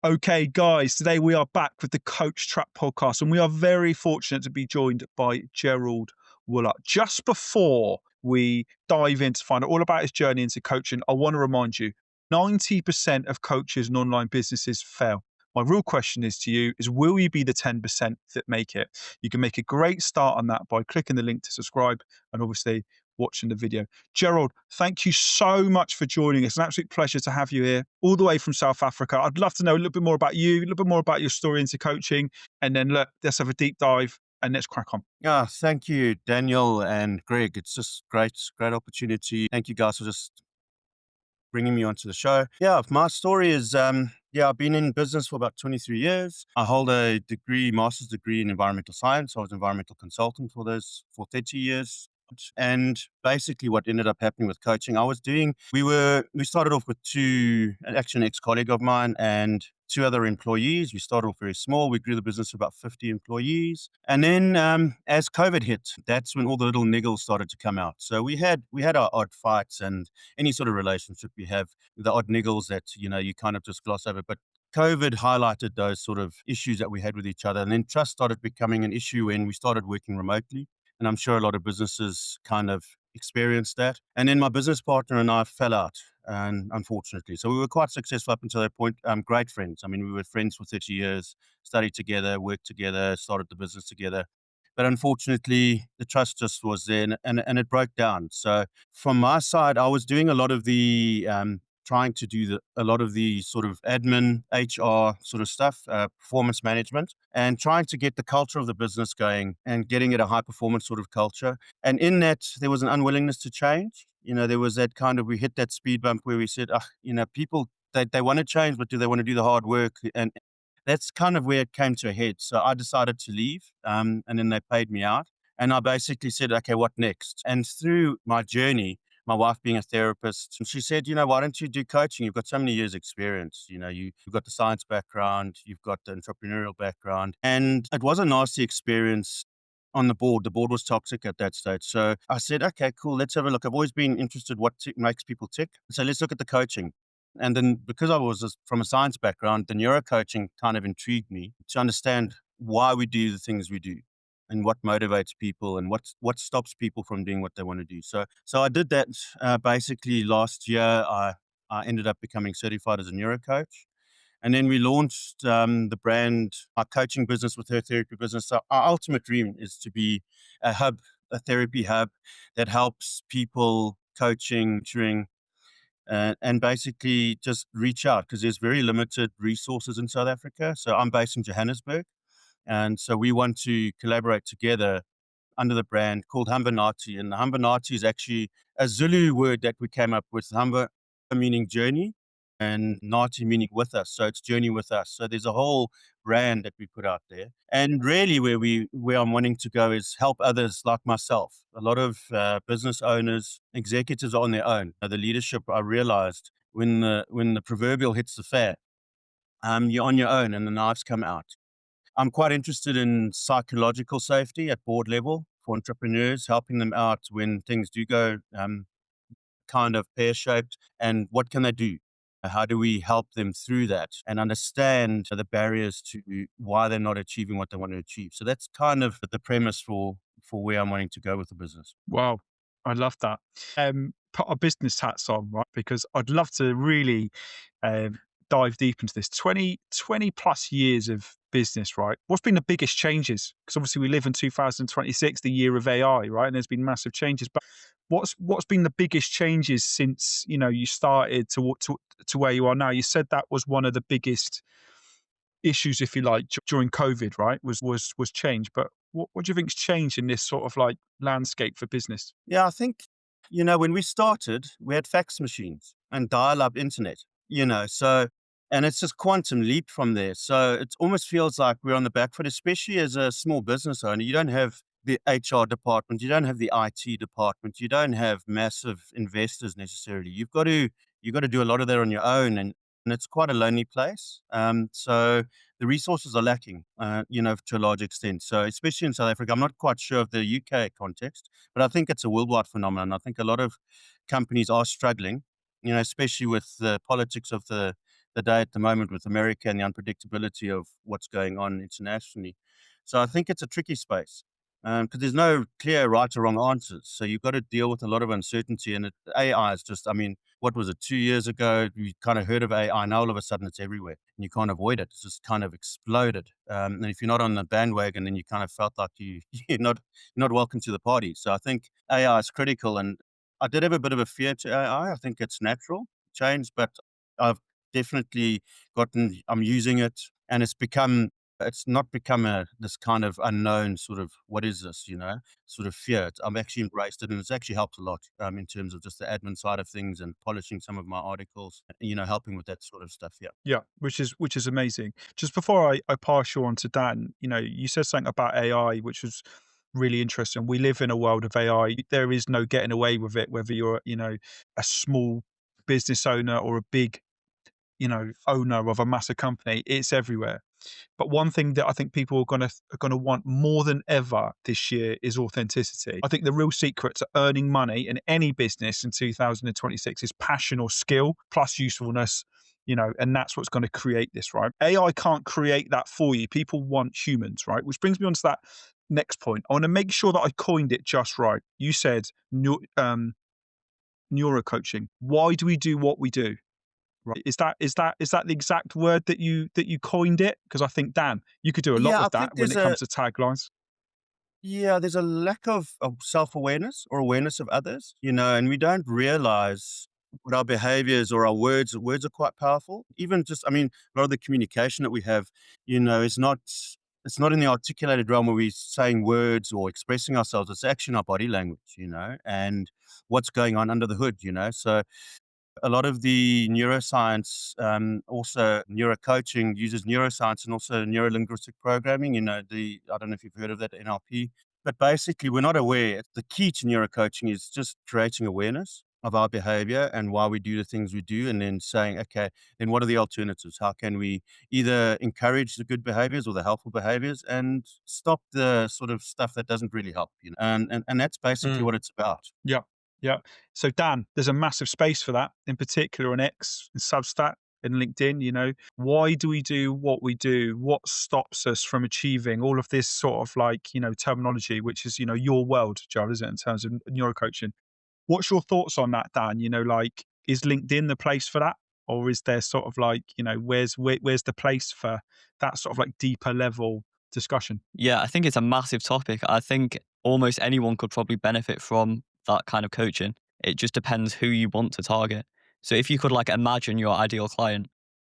Okay, guys, today we are back with the Coach Trap podcast, and we are very fortunate to be joined by Gerald Woollatt. Just before we dive in to find out all about his journey into coaching, I want to remind you 90% of coaches and online businesses fail. My real question is to you is will you be the 10% that make it? You can make a great start on that by clicking the link to subscribe and obviously watching the video. Gerald, thank you so much for joining us. It's an absolute pleasure to have you here, all the way from South Africa. I'd love to know a little bit more about you, a little bit more about your story into coaching, and then let's have a deep dive and let's crack on. Yeah, thank you, Daniel and Greg. It's just great opportunity. Thank you guys for just bringing me onto the show. Yeah, my story is, I've been in business for about 23 years. I hold a master's degree in environmental science. I was an environmental consultant for 30 years. And basically what ended up happening with coaching, we started off with an ex-colleague of mine and two other employees. We started off very small. We grew the business to about 50 employees. And then as COVID hit, that's when all the little niggles started to come out. So we had our odd fights, and any sort of relationship you have, the odd niggles that, you kind of just gloss over. But COVID highlighted those sort of issues that we had with each other. And then trust started becoming an issue when we started working remotely. And I'm sure a lot of businesses kind of experienced that. And then my business partner and I fell out, and unfortunately. So we were quite successful up until that point. Great friends. I mean, we were friends for 30 years, studied together, worked together, started the business together. But unfortunately, the trust just was there, and it broke down. So from my side, I was doing a lot of the trying to do a lot of the sort of admin, HR sort of stuff, performance management, and trying to get the culture of the business going and getting it a high performance sort of culture. And in that, there was an unwillingness to change. There was that kind of, we hit that speed bump where we said, people, they want to change, but do they want to do the hard work? And that's kind of where it came to a head. So I decided to leave, and then they paid me out. And I basically said, okay, what next? And through my journey, my wife being a therapist, she said, why don't you do coaching? You've got so many years experience. You've got the science background, you've got the entrepreneurial background. And it was a nasty experience on the board. The board was toxic at that stage. So I said, okay, cool, let's have a look. I've always been interested what makes people tick. So let's look at the coaching. And then because I was from a science background, the neuro coaching kind of intrigued me to understand why we do the things we do and what motivates people and what stops people from doing what they want to do. So I did that basically last year. I ended up becoming certified as a neuro coach. And then we launched the brand, our coaching business with her therapy business. So our ultimate dream is to be a therapy hub that helps people coaching, tutoring, and basically just reach out because there's very limited resources in South Africa. So I'm based in Johannesburg. And so we want to collaborate together under the brand called Hambanati. And Hambanati is actually a Zulu word that we came up with. Hamba meaning journey and Nati meaning with us. So it's journey with us. So there's a whole brand that we put out there. And really where I'm wanting to go is help others like myself. A lot of business owners, executives are on their own. The leadership, I realized when the proverbial hits the fan, you're on your own and the knives come out. I'm quite interested in psychological safety at board level for entrepreneurs, helping them out when things do go kind of pear-shaped, and what can they do? How do we help them through that and understand the barriers to why they're not achieving what they want to achieve? So that's kind of the premise for where I'm wanting to go with the business. Wow, I love that. Put our business hats on, right? Because I'd love to really dive deep into this. 20 plus years of business, right? What's been the biggest changes? Because obviously we live in 2026, the year of AI, right? And there's been massive changes. But what's been the biggest changes since you started to where you are now? You said that was one of the biggest issues, if you like, during COVID, right? Was change. But what do you think's changed in this sort of like landscape for business? Yeah, I think, when we started, we had fax machines and dial-up internet, so, and it's just quantum leap from there. So it almost feels like we're on the back foot, especially as a small business owner. You don't have the HR department, you don't have the IT department, you don't have massive investors necessarily. You've got to do a lot of that on your own, and it's quite a lonely place. So the resources are lacking, to a large extent. So especially in South Africa, I'm not quite sure of the UK context, but I think it's a worldwide phenomenon. I think a lot of companies are struggling, especially with the politics of the the day at the moment with America and the unpredictability of what's going on internationally. So I think it's a tricky space because there's no clear right or wrong answers. So you've got to deal with a lot of uncertainty. And AI is just, I mean, what was it, 2 years ago? You kind of heard of AI. Now all of a sudden it's everywhere and you can't avoid it. It's just kind of exploded. And if you're not on the bandwagon, then you kind of felt like you're not welcome to the party. So I think AI is critical. And I did have a bit of a fear to AI. I think it's natural change, but I've definitely I'm using it and it's not become this kind of unknown sort of, what is this, sort of fear. I've actually embraced it and it's actually helped a lot in terms of just the admin side of things and polishing some of my articles, helping with that sort of stuff. Yeah. Yeah, which is amazing. Just before I pass you on to Dan, you said something about AI, which was really interesting. We live in a world of AI. There is no getting away with it, whether you're, a small business owner or a big, owner of a massive company. It's everywhere. But one thing that I think people are gonna want more than ever this year is authenticity. I think the real secret to earning money in any business in 2026 is passion or skill plus usefulness, and that's what's going to create this, right? AI can't create that for you. People want humans, right? Which brings me on to that next point. I want to make sure that I coined it just right. You said neuro coaching. Why do we do what we do? Right. Is that the exact word that you coined it? Because I think, Dan, you could do a lot Yeah, I with think that when it comes to taglines. there's a lack of self-awareness or awareness of others, and we don't realize what our behaviors or our words are quite powerful. Even just, I mean, a lot of the communication that we have, it's not in the articulated realm where we're saying words or expressing ourselves. It's actually in our body language, and what's going on under the hood, So a lot of the neuroscience, also neurocoaching uses neuroscience and also neurolinguistic programming. I don't know if you've heard of that, NLP. But basically, we're not aware. The key to neurocoaching is just creating awareness of our behavior and why we do the things we do, and then saying, okay, then what are the alternatives? How can we either encourage the good behaviors or the helpful behaviors and stop the sort of stuff that doesn't really help? And that's basically Mm. what it's about. Yeah, yeah. So, Dan, there's a massive space for that, in particular on X and Substack and LinkedIn. Why do we do what we do? What stops us from achieving all of this sort of terminology, which is your world, Gerald, isn't it, in terms of neurocoaching? What's your thoughts on that, Dan? Is LinkedIn the place for that? Or is there sort of where's the place for that sort of deeper level discussion? Yeah, I think it's a massive topic. I think almost anyone could probably benefit from that kind of coaching. It just depends who you want to target. So if you could imagine your ideal client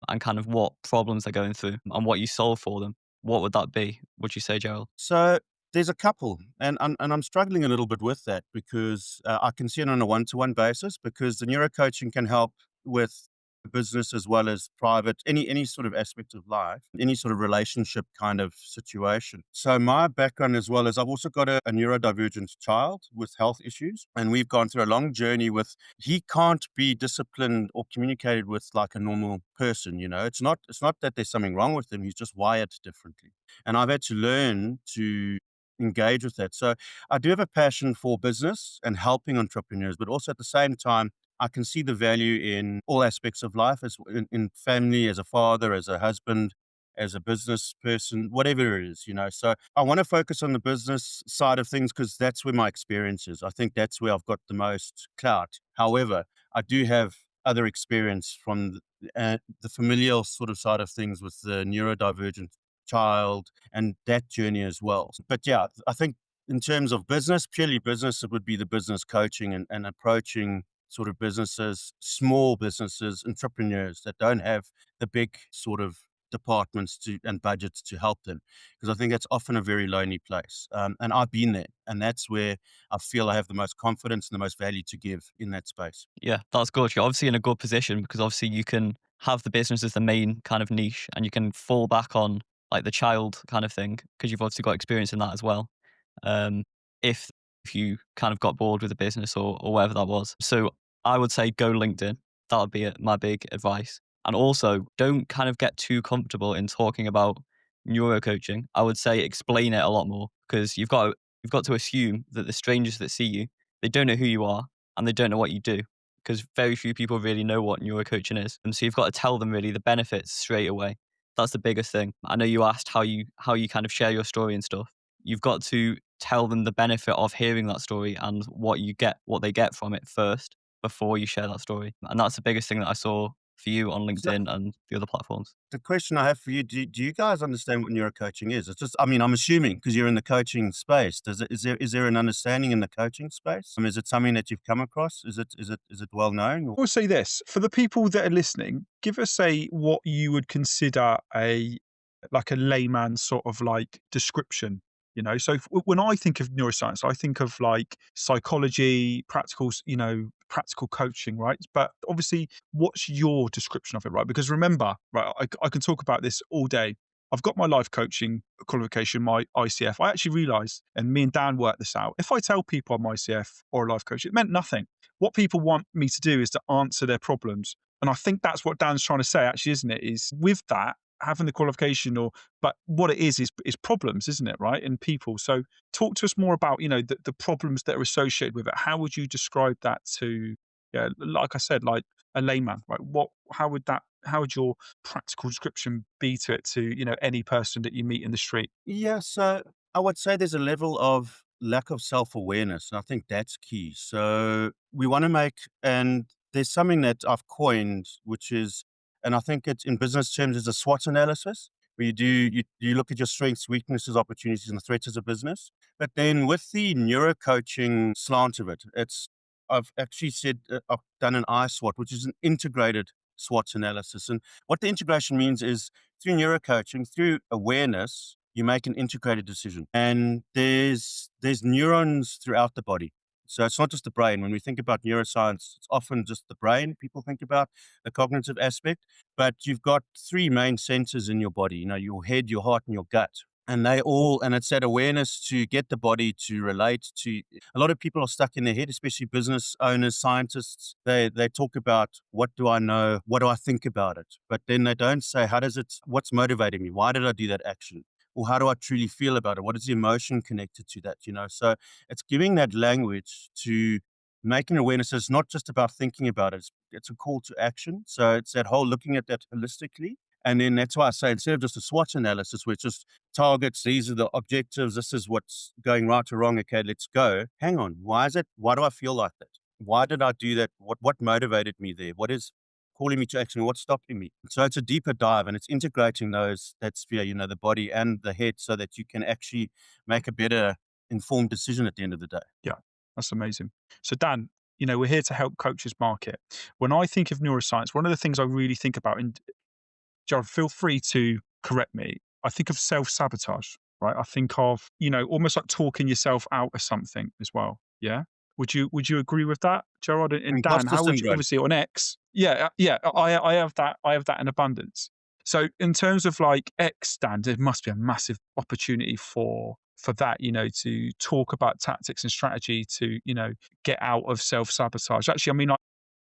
and kind of what problems they're going through and what you solve for them, what would that be? Would you say, Gerald? So there's a couple, and I'm struggling a little bit with that because I can see it on a one-to-one basis because the neurocoaching can help with business as well as private, any sort of aspect of life, any sort of relationship kind of situation. So my background as well is I've also got a neurodivergent child with health issues, and we've gone through a long journey with he can't be disciplined or communicated with like a normal person. It's not that there's something wrong with him; he's just wired differently. And I've had to learn to engage with that. So I do have a passion for business and helping entrepreneurs, but also at the same time, I can see the value in all aspects of life, as in family, as a father, as a husband, as a business person, whatever it is. So I want to focus on the business side of things because that's where my experience is. I think that's where I've got the most clout. However, I do have other experience from the familial sort of side of things with the neurodivergent child and that journey as well. But yeah, I think in terms of business, purely business, it would be the business coaching and approaching sort of businesses, small businesses, entrepreneurs that don't have the big sort of departments and budgets to help them. Because I think that's often a very lonely place. And I've been there. And that's where I feel I have the most confidence and the most value to give in that space. Yeah, that's good. You're obviously in a good position because obviously you can have the business as the main kind of niche and you can fall back on the child kind of thing because you've obviously got experience in that as well. Um, if if you kind of got bored with the business or whatever that was. So I would say go LinkedIn. That would be my big advice. And also don't kind of get too comfortable in talking about neuro coaching. I would say explain it a lot more because you've got to assume that the strangers that see you, they don't know who you are and they don't know what you do because very few people really know what neurocoaching is. And so you've got to tell them really the benefits straight away. That's the biggest thing. I know you asked how you kind of share your story and stuff. You've got to tell them the benefit of hearing that story and what they get from it first before you share that story. And that's the biggest thing that I saw for you on So LinkedIn and the other platforms. the question I have for you, do you guys understand what neurocoaching is? It's just, I mean, I'm assuming because you're in the coaching space. Is there an understanding in the coaching space? I mean, is it something that you've come across? Is it well known? I will say this for the people that are listening, give us what you would consider a layman sort of like description. So when I think of neuroscience, I think of like psychology, practical coaching, right? But obviously, what's your description of it, right? Because remember, right, I can talk about this all day. I've got my life coaching qualification, my ICF. I actually realized, and me and Dan worked this out, if I tell people I'm ICF or a life coach, it meant nothing. What people want me to do is to answer their problems. And I think that's what Dan's trying to say, actually, isn't it? Is with that, having the qualification but what it is problems, isn't it? Right? And people. So talk to us more about, the problems that are associated with it. How would you describe that to, yeah, like I said, like a layman, right? How would your practical description be to it to, any person that you meet in the street? Yeah, so I would say there's a level of lack of self-awareness, and I think that's key. So we want to and there's something that I've coined, which is, and I think it's in business terms, is a SWOT analysis, where you look at your strengths, weaknesses, opportunities, and the threats as a business. But then with the neurocoaching slant of it, I've actually said I've done an ISWOT, which is an integrated SWOT analysis. And what the integration means is through neurocoaching, through awareness, you make an integrated decision. And there's neurons throughout the body. So it's not just the brain. When we think about neuroscience, it's often just the brain people think about, the cognitive aspect. But you've got three main centers in your body, your head, your heart, and your gut. And it's that awareness to get the body to relate to. A lot of people are stuck in their head, especially business owners, scientists. They talk about, what do I know? What do I think about it? But then they don't say, what's motivating me? Why did I do that action? Or how do I truly feel about it? What is the emotion connected to that? So it's giving that language to making awareness. It's not just about thinking about it. It's a call to action. So it's that whole looking at that holistically. And then that's why I say, instead of just a SWOT analysis, where it's just targets, these are the objectives, this is what's going right or wrong, okay, let's go. Hang on, why do I feel like that? Why did I do that? What motivated me there? What is calling me to action? What's stopping me? So it's a deeper dive, and it's integrating that sphere, the body and the head, so that you can actually make a better informed decision at the end of the day. Yeah, that's amazing. So Dan, we're here to help coaches market. When I think of neuroscience, one of the things I really think about, and Gerald, feel free to correct me. I think of self-sabotage, right? I think of, almost like talking yourself out of something as well. Yeah. Would you agree with that, Gerald? And Dan, Imposter how would you, syndrome. obviously on X? Yeah, yeah. I have that. I have that in abundance. So in terms of like X, Dan, there must be a massive opportunity for that, to talk about tactics and strategy to, get out of self-sabotage. Actually, I mean,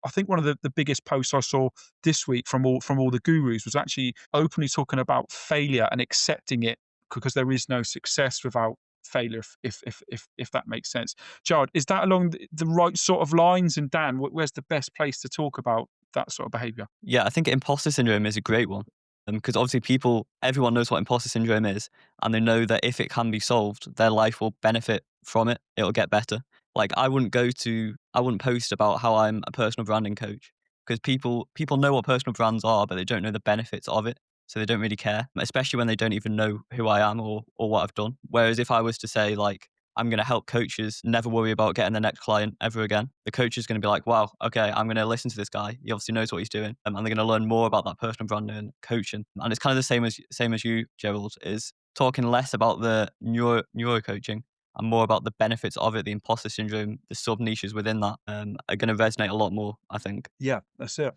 I think one of the biggest posts I saw this week from all the gurus was actually openly talking about failure and accepting it, because there is no success without failure, if that makes sense. Jared, is that along the right sort of lines? And Dan, where's the best place to talk about that sort of behavior? Yeah, I think imposter syndrome is a great one. Because obviously everyone knows what imposter syndrome is, and they know that if it can be solved, their life will benefit from it. It'll get better. Like I wouldn't post about how I'm a personal branding coach, because people know what personal brands are, but they don't know the benefits of it. So they don't really care, especially when they don't even know who I am or what I've done. Whereas if I was to say like, I'm going to help coaches never worry about getting the next client ever again, the coach is going to be like, wow, okay, I'm going to listen to this guy. He obviously knows what he's doing. And they're going to learn more about that personal branding and coaching. And it's kind of the same as you, Gerald, is talking less about the neuro coaching and more about the benefits of it, the imposter syndrome, the sub niches within that, are going to resonate a lot more, I think. Yeah, that's it.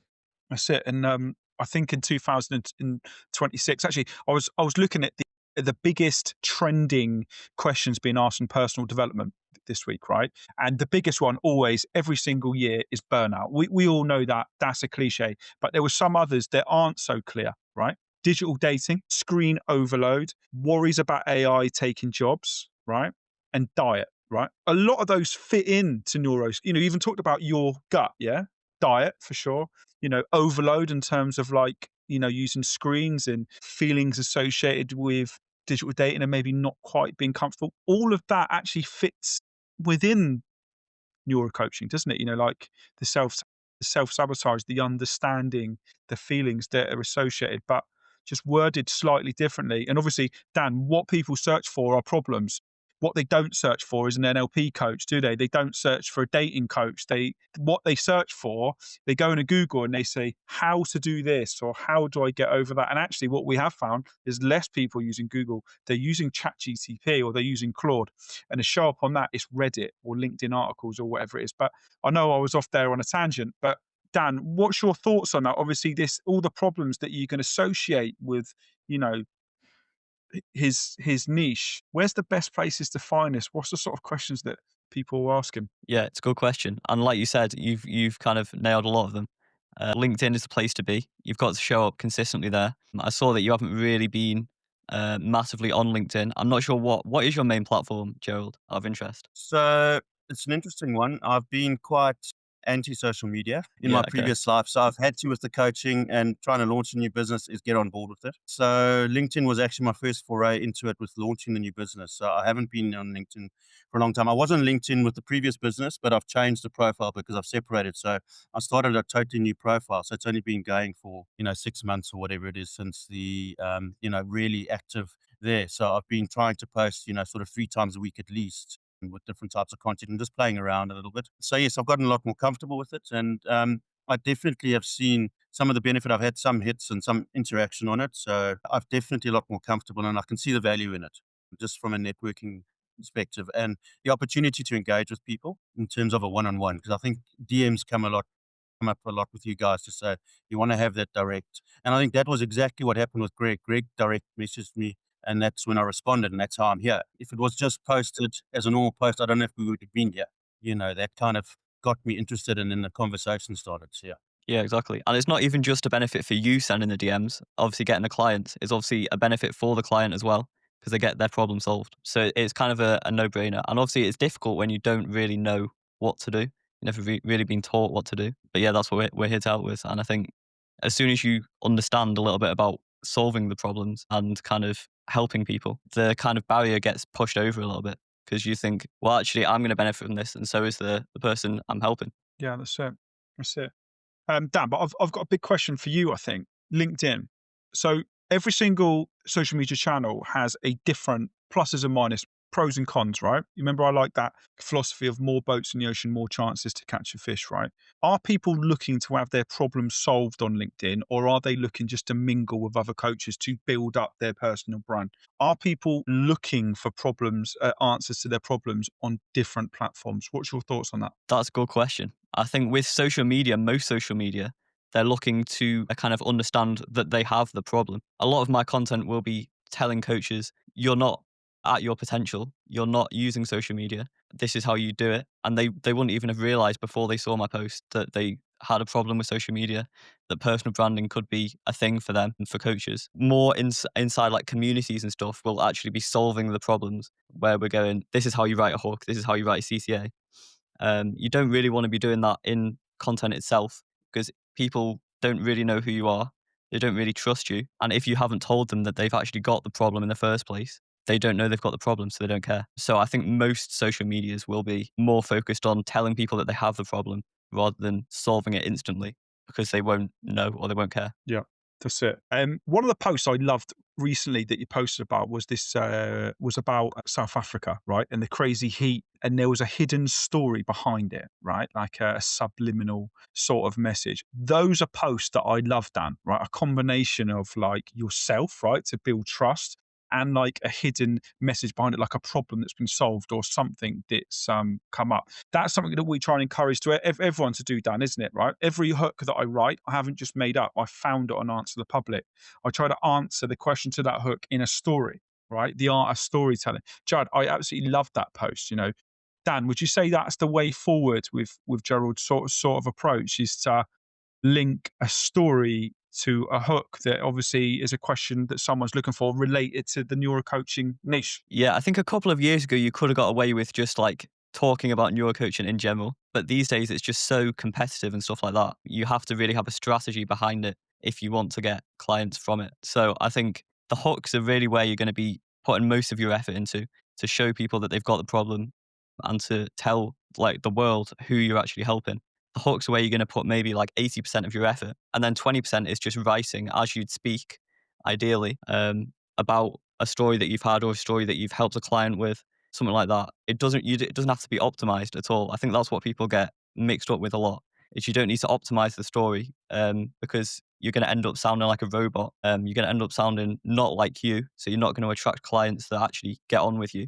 That's it. And I think in 2026, actually, I was looking at the biggest trending questions being asked in personal development this week, right? And the biggest one always, every single year, is burnout. We all know that that's a cliche, but there were some others that aren't so clear, right? Digital dating, screen overload, worries about AI taking jobs, right? And diet, right? A lot of those fit into neuros. You even talked about your gut, yeah? diet for sure, overload in terms of like, using screens and feelings associated with digital dating and maybe not quite being comfortable. All of that actually fits within neuro coaching, doesn't it? Like the self sabotage, the understanding, the feelings that are associated, but just worded slightly differently. And obviously, Dan, what people search for are problems. What they don't search for is an NLP coach, do they? They don't search for a dating coach. What they search for, they go into Google and they say, how to do this or how do I get over that? And actually what we have found is less people using Google. They're using ChatGPT or they're using Claude. And to show up on that, it's Reddit or LinkedIn articles or whatever it is. But I know I was off there on a tangent, but Dan, what's your thoughts on that? Obviously, all the problems that you can associate with, you know, his niche. Where's the best places to find this? What's the sort of questions that people will ask him? Yeah, it's a good question. And like you said, you've kind of nailed a lot of them. LinkedIn is the place to be. You've got to show up consistently there. I saw that you haven't really been massively on LinkedIn. I'm not sure what is your main platform, Gerald, out of interest? So it's an interesting one. I've been quite anti-social media in Yeah, my okay. previous life. So I've had to with the coaching and trying to launch a new business is get on board with it. So LinkedIn was actually my first foray into it with launching the new business. So I haven't been on LinkedIn for a long time. I was on LinkedIn with the previous business, but I've changed the profile because I've separated. So I started a totally new profile. So it's only been going for, 6 months or whatever it is since the, really active there. So I've been trying to post, sort of 3 times a week at least with different types of content and just playing around a little bit. So yes, I've gotten a lot more comfortable with it, and I definitely have seen some of the benefit. I've had some hits and some interaction on it, so I've definitely a lot more comfortable, and I can see the value in it, just from a networking perspective and the opportunity to engage with people in terms of a one-on-one. Because I think DMs come up a lot with you guys to say you want to have that direct, and I think that was exactly what happened with Greg. Greg direct messaged me, and that's when I responded, and that's how I'm here. If it was just posted as a normal post, I don't know if we would have been here. That kind of got me interested, and then the conversation started. So, yeah. Yeah, exactly. And it's not even just a benefit for you sending the DMs. Obviously, getting the clients is obviously a benefit for the client as well because they get their problem solved. So it's kind of a no-brainer. And obviously, it's difficult when you don't really know what to do. You've never really been taught what to do. But yeah, that's what we're here to help with. And I think as soon as you understand a little bit about solving the problems and kind of helping people, the kind of barrier gets pushed over a little bit because you think, well, actually, I'm going to benefit from this. And so is the person I'm helping. Yeah, that's it. That's it. Dan, but I've got a big question for you, I think. LinkedIn. So every single social media channel has a different pluses and minus, pros and cons, right? You remember I like that philosophy of more boats in the ocean, more chances to catch a fish, right? Are people looking to have their problems solved on LinkedIn, or are they looking just to mingle with other coaches to build up their personal brand? Are people looking for answers to their problems on different platforms? What's your thoughts on that? That's a good question. I think with social media, most social media, they're looking to kind of understand that they have the problem. A lot of my content will be telling coaches, you're not at your potential. You're not using social media. This is how you do it. And they wouldn't even have realized before they saw my post that they had a problem with social media, that personal branding could be a thing for them and for coaches. More inside like communities and stuff will actually be solving the problems where we're going, this is how you write a hook. This is how you write a CTA. You don't really want to be doing that in content itself because people don't really know who you are. They don't really trust you. And if you haven't told them that they've actually got the problem in the first place, they don't know they've got the problem, so they don't care. So I think most social medias will be more focused on telling people that they have the problem rather than solving it instantly because they won't know or they won't care. Yeah, that's it. One of the posts I loved recently that you posted about was was about South Africa, right? And the crazy heat, and there was a hidden story behind it, right? Like a subliminal sort of message. Those are posts that I love, Dan, right? A combination of like yourself, right, to build trust, and like a hidden message behind it, like a problem that's been solved or something that's come up. That's something that we try and encourage everyone to do, Dan, isn't it? Right? Every hook that I write, I haven't just made up. I found it on Answer the Public. I try to answer the question to that hook in a story, right? The art of storytelling. Jared, I absolutely love that post. Dan, would you say that's the way forward with Gerald's sort of approach, is to link a story to a hook that obviously is a question that someone's looking for related to the neuro coaching niche? Yeah, I think a couple of years ago, you could have got away with just like talking about neurocoaching in general. But these days, it's just so competitive and stuff like that. You have to really have a strategy behind it if you want to get clients from it. So I think the hooks are really where you're going to be putting most of your effort into, to show people that they've got the problem and to tell like the world who you're actually helping. The hooks are where you're going to put maybe like 80% of your effort, and then 20% is just writing as you'd speak, ideally, about a story that you've had or a story that you've helped a client with, something like that. It doesn't have to be optimized at all. I think that's what people get mixed up with a lot. Is you don't need to optimize the story, because you're going to end up sounding like a robot. You're going to end up sounding not like you, so you're not going to attract clients that actually get on with you.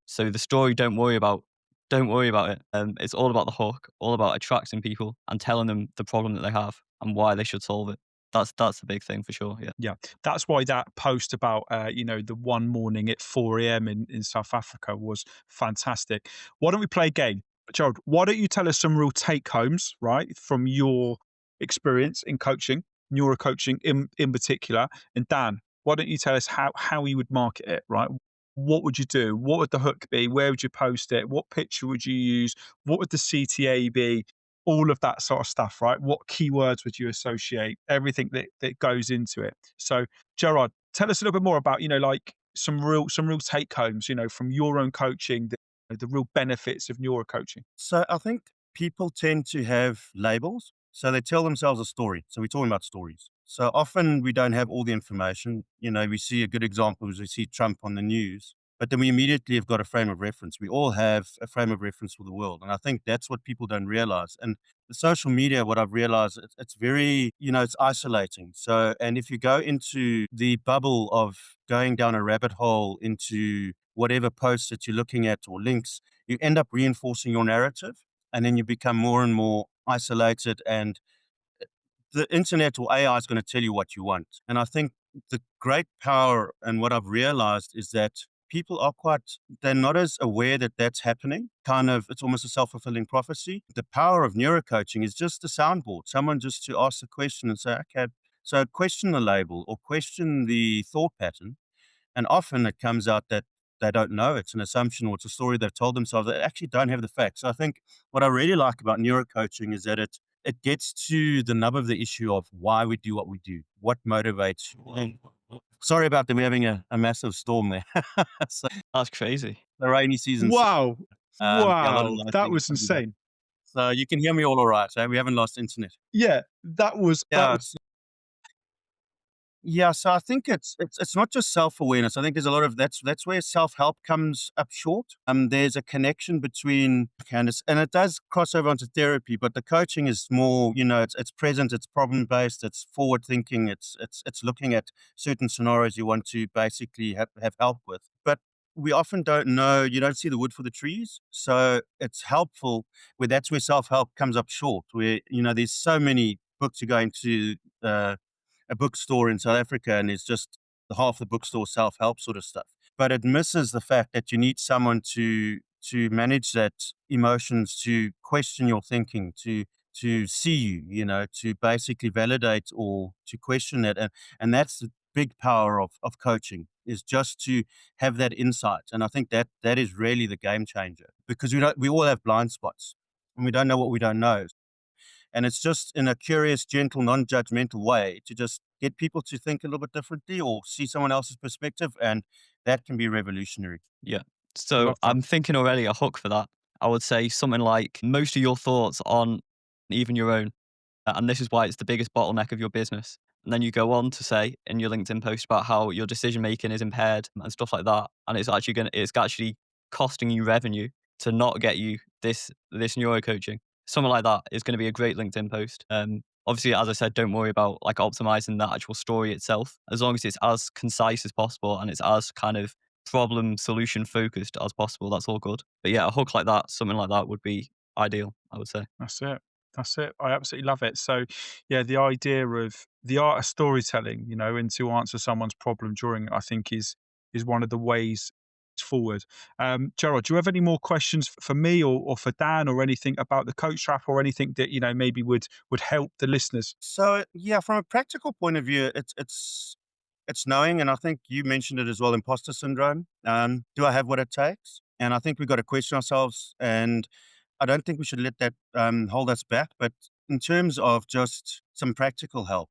So the story, don't worry about. Don't worry about it. It's all about the hook, all about attracting people and telling them the problem that they have and why they should solve it. That's the big thing for sure. Yeah. Yeah, that's why that post about the one morning at 4 a.m. in South Africa was fantastic. Why don't we play a game, Gerald? Why don't you tell us some real take homes, right, from your experience in coaching, neuro coaching in particular, and Dan, why don't you tell us how you would market it, right? What would you do? What would the hook be? Where would you post it? What picture would you use? What would the CTA be? All of that sort of stuff, right? What keywords would you associate? Everything that goes into it. So, Gerard, tell us a little bit more about, like some real take homes, from your own coaching, the real benefits of neuro coaching. So I think people tend to have labels. So they tell themselves a story. So we're talking about stories. So often we don't have all the information. We see a good example is we see Trump on the news, but then we immediately have got a frame of reference. We all have a frame of reference for the world. And I think that's what people don't realize. And the social media, what I've realized, it's very, it's isolating. So, and if you go into the bubble of going down a rabbit hole into whatever posts that you're looking at or links, you end up reinforcing your narrative, and then you become more and more isolated, and the internet or AI is going to tell you what you want. And I think the great power and what I've realized is that people are they're not as aware that that's happening. Kind of, it's almost a self-fulfilling prophecy. The power of neurocoaching is just a soundboard, someone just to ask a question and say, okay, so question the label or question the thought pattern. And often it comes out that they don't know. It's an assumption or it's a story they've told themselves. They actually don't have the facts. So I think what I really like about neurocoaching is that it gets to the nub of the issue of why we do what we do, what motivates you. And sorry about them having a massive storm there. So That's crazy. the rainy season. Wow. Yeah, a lot of Wow. That lightning. was insane. So you can hear me all right. Eh? We haven't lost internet. Yeah, that was Yeah. Yeah, so I think it's not just self-awareness. I think there's a lot of that's where self-help comes up short. There's a connection between and it does cross over onto therapy, but the coaching is more, it's present, it's problem-based, it's forward-thinking, it's looking at certain scenarios you want to basically have help with. But we often don't know, you don't see the wood for the trees. So it's helpful that's where self-help comes up short, where, there's so many books. You go into a bookstore in South Africa and it's just the half the bookstore self-help sort of stuff. But it misses the fact that you need someone to manage that emotions, to question your thinking, to see you, to basically validate or to question it. And that's the big power of coaching, is just to have that insight. And I think that is really the game changer, because we all have blind spots and we don't know what we don't know. And it's just in a curious, gentle, non-judgmental way to just get people to think a little bit differently or see someone else's perspective. And that can be revolutionary. Yeah. So Love that. I'm thinking already a hook for that. I would say something like most of your thoughts on even your own. And this is why it's the biggest bottleneck of your business. And then you go on to say in your LinkedIn post about how your decision making is impaired and stuff like that. And it's actually costing you revenue to not get you this neuro coaching. Something like that is going to be a great LinkedIn post. Obviously, as I said, don't worry about like optimizing the actual story itself. As long as it's as concise as possible and it's as kind of problem solution focused as possible, that's all good. But yeah, a hook like that, something like that would be ideal, I would say. That's it. That's it. I absolutely love it. So, yeah, the idea of the art of storytelling, and to answer someone's problem during it, I think is one of the ways forward. Gerald, do you have any more questions for me or for Dan, or anything about the coach trap, or anything that maybe would help the listeners? So yeah, from a practical point of view, it's knowing, and I think you mentioned it as well, imposter syndrome. Do I have what it takes? And I think we've got to question ourselves, and I don't think we should let that hold us back. But in terms of just some practical help,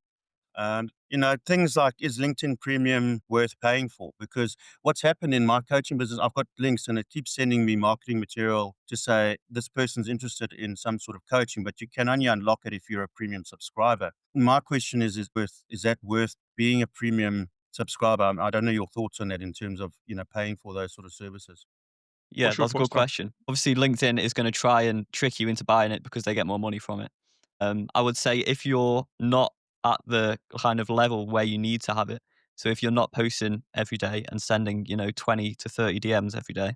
things like, is LinkedIn Premium worth paying for? Because what's happened in my coaching business, I've got links and it keeps sending me marketing material to say this person's interested in some sort of coaching, but you can only unlock it if you're a premium subscriber. My question is that worth being a premium subscriber? I don't know your thoughts on that in terms of, paying for those sort of services. Yeah, What's your that's a thoughts, good Dan? question. Obviously, LinkedIn is going to try and trick you into buying it because they get more money from it. I would say if you're not at the kind of level where you need to have it, so if you're not posting every day and sending, 20 to 30 DMs every day,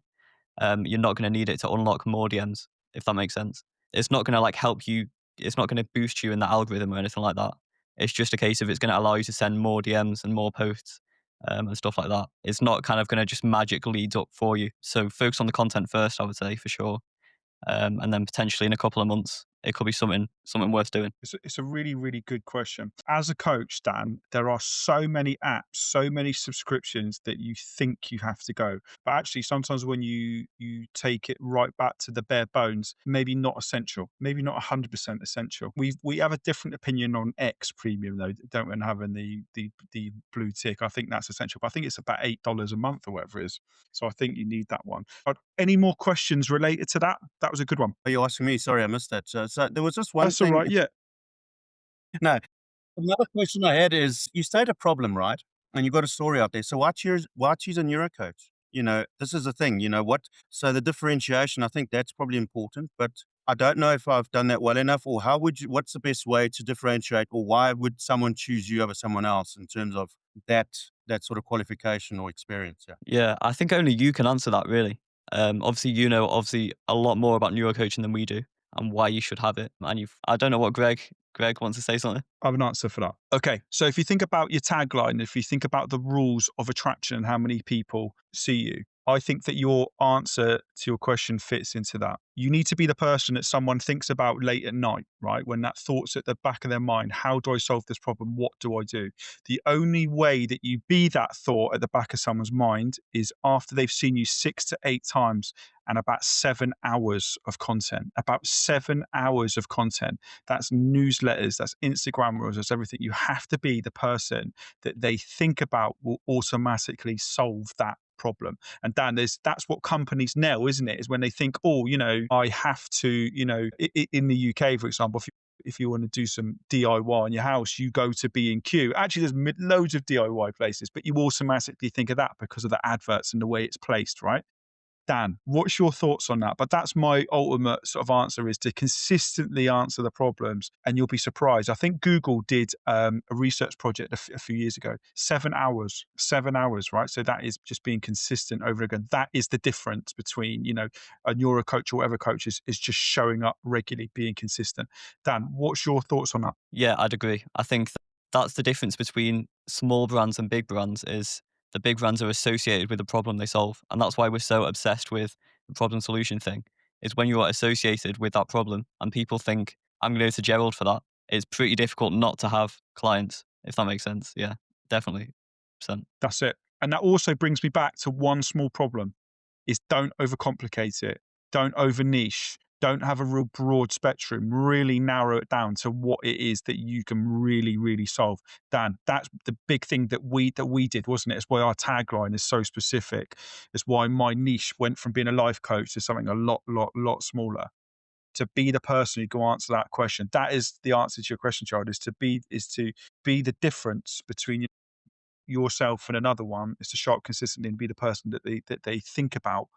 you're not going to need it to unlock more DMs, if that makes sense. It's not going to like help you. It's not going to boost you in the algorithm or anything like that. It's just a case of it's going to allow you to send more DMs and more posts and stuff like that. It's not kind of going to just magic leads up for you. So focus on the content first, I would say for sure, and then potentially in a couple of months, it could be something worth doing. It's a really, really good question. As a coach, Dan, there are so many apps, so many subscriptions that you think you have to go. But actually, sometimes when you take it right back to the bare bones, maybe not essential, maybe not 100% essential. We have a different opinion on X Premium though, don't we? And having the blue tick, I think that's essential. But I think it's about $8 a month or whatever it is. So I think you need that one. But any more questions related to that? That was a good one. Are you asking me? Sorry, I missed that. So there was just one That's all thing. right. Yeah. No, another question I had is, you state a problem, right? And you've got a story out there. So why choose a neuro coach? This is the thing, so the differentiation, I think that's probably important, but I don't know if I've done that well enough, or what's the best way to differentiate, or why would someone choose you over someone else in terms of that, that sort of qualification or experience? Yeah. Yeah, I think only you can answer that really. Obviously, you know, obviously a lot more about neurocoaching than we do and why you should have it. And I don't know what Greg wants to say something. I have an answer for that. Okay, so if you think about your tagline, if you think about the rules of attraction and how many people see you, I think that your answer to your question fits into that. You need to be the person that someone thinks about late at night, right? When that thought's at the back of their mind, how do I solve this problem? What do I do? The only way that you be that thought at the back of someone's mind is after they've seen you 6 to 8 times and about 7 hours of content. About 7 hours of content. That's newsletters, that's Instagram reels, that's everything. You have to be the person that they think about will automatically solve that problem. And Dan, that's what companies nail, isn't it? Is when they think, oh, I have to, in the UK, for example, if you want to do some DIY in your house, you go to B&Q. Actually, there's loads of DIY places, but you automatically think of that because of the adverts and the way it's placed, right? Dan, what's your thoughts on that? But that's my ultimate sort of answer, is to consistently answer the problems, and you'll be surprised. I think Google did a research project a few years ago. 7 hours, 7 hours, right? So that is just being consistent over again. That is the difference between, a neuro coach or whatever coach is just showing up regularly, being consistent. Dan, what's your thoughts on that? Yeah, I'd agree. I think that's the difference between small brands and big brands is the big brands are associated with the problem they solve. And that's why we're so obsessed with the problem solution thing. Is when you are associated with that problem and people think, I'm going to go to Gerald for that, it's pretty difficult not to have clients, if that makes sense. Yeah, definitely. Percent. That's it. And that also brings me back to one small problem, is don't overcomplicate it. Don't over niche. Don't have a real broad spectrum. Really narrow it down to what it is that you can really, really solve. Dan, that's the big thing that we did, wasn't it? It's why our tagline is so specific. It's why my niche went from being a life coach to something a lot smaller. To be the person who can answer that question. That is the answer to your question, child, is to be the difference between yourself and another one, is to show up consistently and be the person that they think about.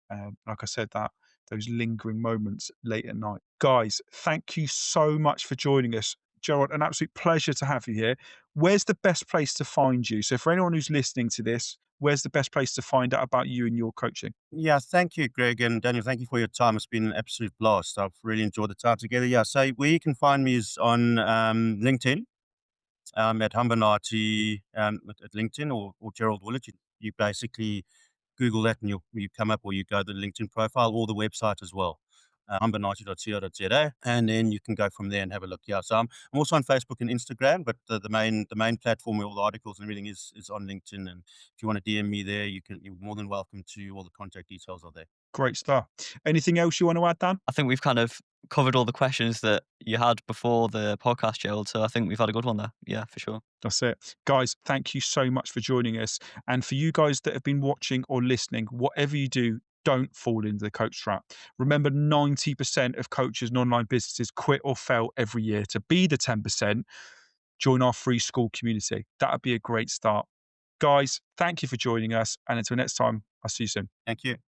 Like I said, that those lingering moments late at night. Guys, thank you so much for joining us. Gerald, an absolute pleasure to have you here. Where's the best place to find you? So for anyone who's listening to this, where's the best place to find out about you and your coaching? Yeah, thank you, Greg, and Daniel. Thank you for your time. It's been an absolute blast. I've really enjoyed the time together. Yeah, so where you can find me is on LinkedIn. At Humbanati at LinkedIn, or Gerald Woollatt. You basically Google that and you come up, or you go to the LinkedIn profile or the website as well, humbanati.co.za, and then you can go from there and have a look. Yeah, so I'm also on Facebook and Instagram, but the main platform where all the articles and everything is on LinkedIn. And if you want to DM me there, you're more than welcome to. All the contact details are there. Great stuff. Anything else you want to add, Dan? I think we've kind of covered all the questions that you had before the podcast, Gerald. So I think we've had a good one there. Yeah, for sure. That's it. Guys, thank you so much for joining us. And for you guys that have been watching or listening, whatever you do, don't fall into the coach trap. Remember, 90% of coaches and online businesses quit or fail every year. To be the 10%, join our free school community. That would be a great start. Guys, thank you for joining us. And until next time, I'll see you soon. Thank you.